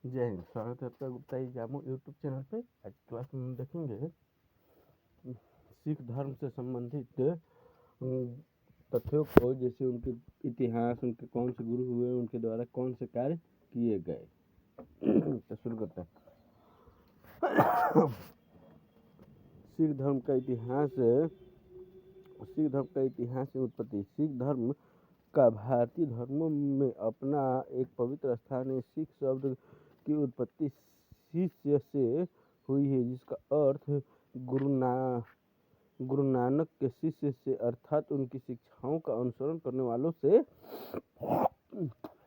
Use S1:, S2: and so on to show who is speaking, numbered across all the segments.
S1: जय हिंद। स्वागत है आपका गुप्ता जामू यूट्यूब चैनल पे। आज क्लास में हम देखेंगे सिख धर्म से संबंधित तथ्यों को, जैसे उनके इतिहास, उनके कौन से गुरु हुए, उनके द्वारा कौन से कार्य किए गए। तो शुरू करते हैं। सिख धर्म का इतिहास। सिख धर्म का इतिहास की उत्पत्ति। सिख धर्म का भारतीय धर्मों में अपना एक पवित्र स्थान है। सिख शब्द की उत्पत्ति शिष्य से हुई है, जिसका अर्थ गुरु नानक के शिष्य से अर्थात उनकी शिक्षाओं का अनुसरण करने वालों से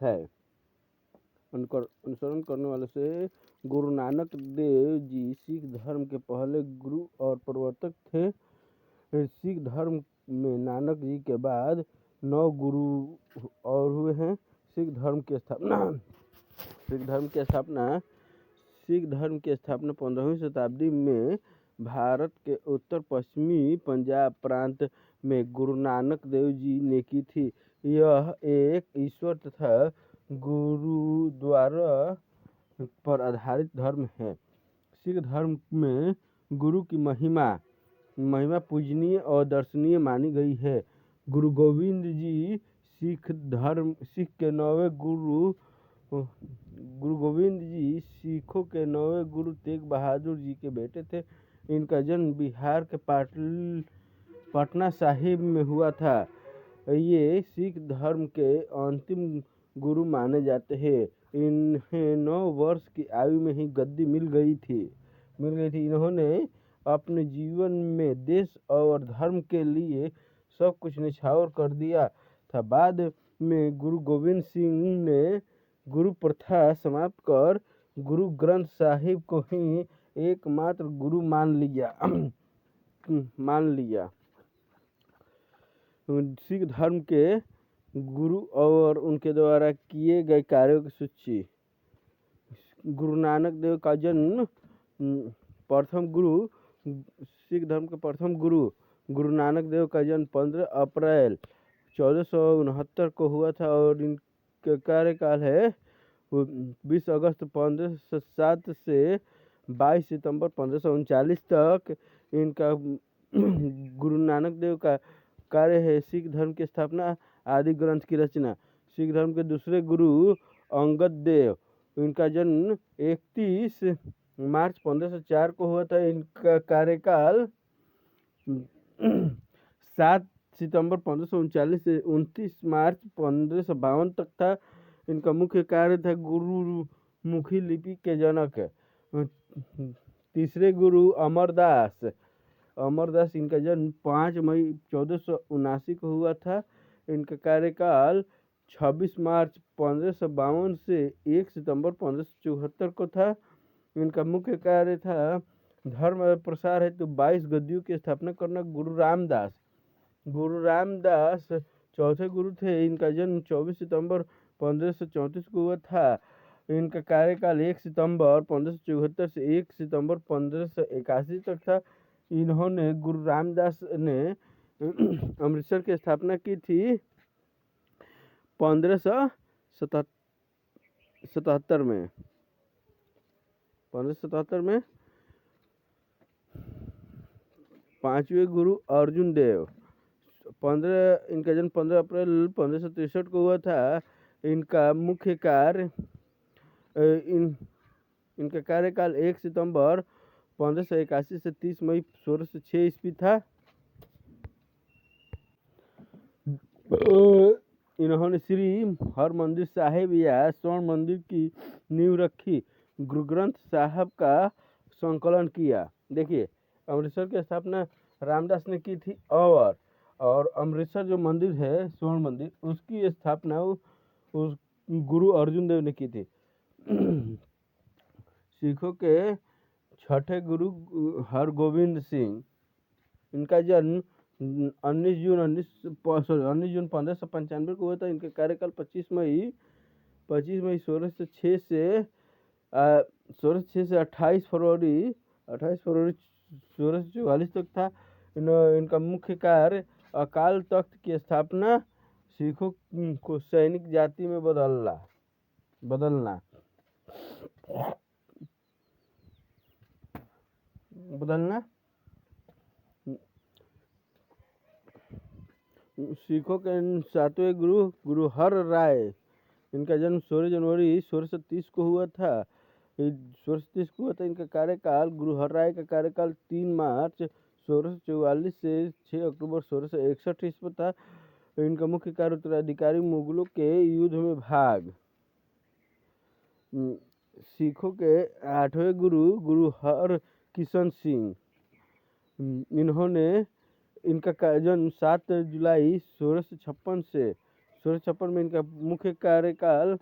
S1: है। अनुसरण करने वालों से गुरु नानक देव जी सिख धर्म के पहले गुरु और प्रवर्तक थे। सिख धर्म में नानक जी के बाद 9 गुरु और हुए हैं। सिख धर्म की स्थापना 15वीं शताब्दी में भारत के उत्तर पश्चिमी पंजाब प्रांत में गुरु नानक देव जी ने की थी। यह एक ईश्वर तथा गुरुद्वारा पर आधारित धर्म है। सिख धर्म में गुरु की महिमा पूजनीय और दर्शनीय मानी गई है। गुरु गोविंद जी सिखों के 9वें गुरु तेग बहादुर जी के बेटे थे। इनका जन्म बिहार के पटना साहिब में हुआ था। ये सिख धर्म के अंतिम गुरु माने जाते हैं। इन्हें 9 वर्ष की आयु में ही गद्दी मिल गई थी। इन्होंने अपने जीवन में देश और धर्म के लिए सब कुछ निछावर कर दिया था। बाद में गुरु गोविंद सिंह ने गुरु प्रथा समाप्त कर गुरु ग्रंथ साहिब को ही एकमात्र गुरु मान लिया। सिख धर्म के गुरु और उनके द्वारा किए गए कार्यों की सूची। गुरु नानक देव का जन्म। सिख धर्म के प्रथम गुरु नानक देव का जन्म 15 अप्रैल 1469 को हुआ था और इनका कार्यकाल है 20 अगस्त 1507 से 22 सितंबर 1539 तक। इनका गुरु नानक देव का कार्य है सिख धर्म की स्थापना, आदि ग्रंथ की रचना। सिख धर्म के दूसरे गुरु अंगद देव। इनका जन्म 31 मार्च 1504 को हुआ था। इनका कार्यकाल 7 सितंबर 1539 से 29 मार्च 1552 तक था। इनका मुख्य कार्य था गुरुमुखी लिपि के जनक। तीसरे गुरु अमरदास। इनका जन्म 5 मई 1479 को हुआ था। इनका कार्यकाल 26 मार्च 1552 से 1 सितंबर 1574 को था। इनका मुख्य कार्य था धर्म प्रसार हेतु 22 गद्दियों की स्थापना करना। गुरु रामदास चौथे गुरु थे। इनका जन्म 24 सितंबर 1534 को हुआ था। इनका कार्यकाल 1 सितंबर 1574 से 1 सितंबर 1581 तक था। इन्होंने गुरु रामदास ने अमृतसर की स्थापना की थी 1577 में। 1577 में। 5वें गुरु अर्जुन देव। इनका जन्म 15 अप्रैल 1563 को हुआ था। इनका मुख्य कार्य इनका कार्यकाल 1 सितंबर 1581 से 30 मई 1606 ईस्वी था। इन्होंने श्री हरमंदिर साहिब या स्वर्ण मंदिर की नींव रखी। गुरु ग्रंथ साहब का संकलन किया। देखिए, अमृतसर की स्थापना रामदास ने की थी और अमृतसर जो मंदिर है स्वर्ण मंदिर, उसकी स्थापना उस गुरु अर्जुन देव ने की थी। सिखों के छठे गुरु हरगोविंद सिंह। इनका जन्म 19 जून 1595 को हुआ था। इनके कार्यकाल 25 मई 1606 से 28 फरवरी 1644 तक था। इनका मुख्य कार्य अकाल तख्त की स्थापना, सिखों को सैनिक जाति में बदलना। बदलना। सिखों के सातवें गुरु गुरु हर राय, इनका जन्म 16 जनवरी 1630 को हुआ था। 1630 को हुआ था। इनका कार्यकाल, गुरु हर राय का कार्यकाल 3 मार्च 1644 से 6 अक्टूबर 1661 ईस्वी था। इनका मुख्य कार्य उत्तराधिकारी मुगलों के युद्ध में भाग। सिखों के 8वें गुरु गुरु हर किशन सिंह, इनका जन्म 7 जुलाई 1656 से 1656 में। इनका मुख्य कार्यकाल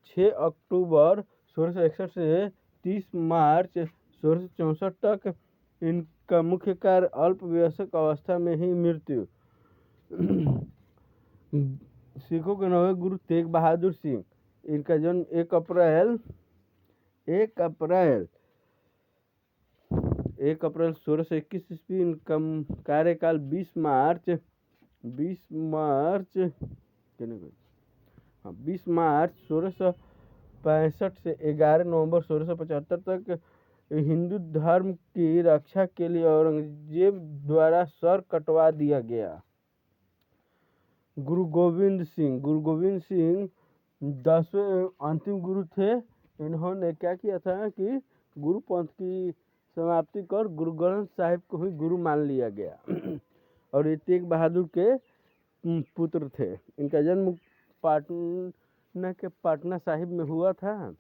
S1: 6 अक्टूबर 1661 से 30 मार्च 1664 तक। इनका मुख्य कार्य अल्प वयस्क अवस्था में ही मृत्यु। सिखों के 9वें गुरु तेग बहादुर सिंह, इनका जन्म 1 अप्रैल 1621 ईस्वी। इनका कार्यकाल 20 मार्च 1665 से 11 नवंबर 1675 तक। हिंदू धर्म की रक्षा के लिए औरंगजेब द्वारा सर कटवा दिया गया। गुरु गोविंद सिंह 10वें अंतिम गुरु थे। इन्होंने क्या किया था कि गुरु पंथ की समाप्ति कर गुरु ग्रंथ साहिब को ही गुरु मान लिया गया। और ये तेग बहादुर के पुत्र थे। इनका जन्म पाटना के पटना साहिब में हुआ था।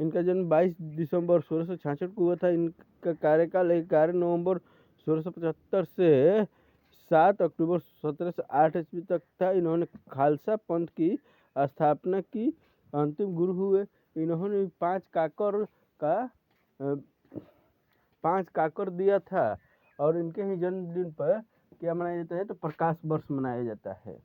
S1: इनका जन्म 22 दिसंबर 1666 को हुआ था। इनका कार्यकाल 11 नवंबर 1675 से 7 अक्टूबर 1708 ईस्वी तक था। इन्होंने खालसा पंथ की स्थापना की, अंतिम गुरु हुए। इन्होंने 5 काकर दिया था। और इनके ही जन्मदिन पर क्या मनाया जाता है, तो प्रकाश वर्ष मनाया जाता है।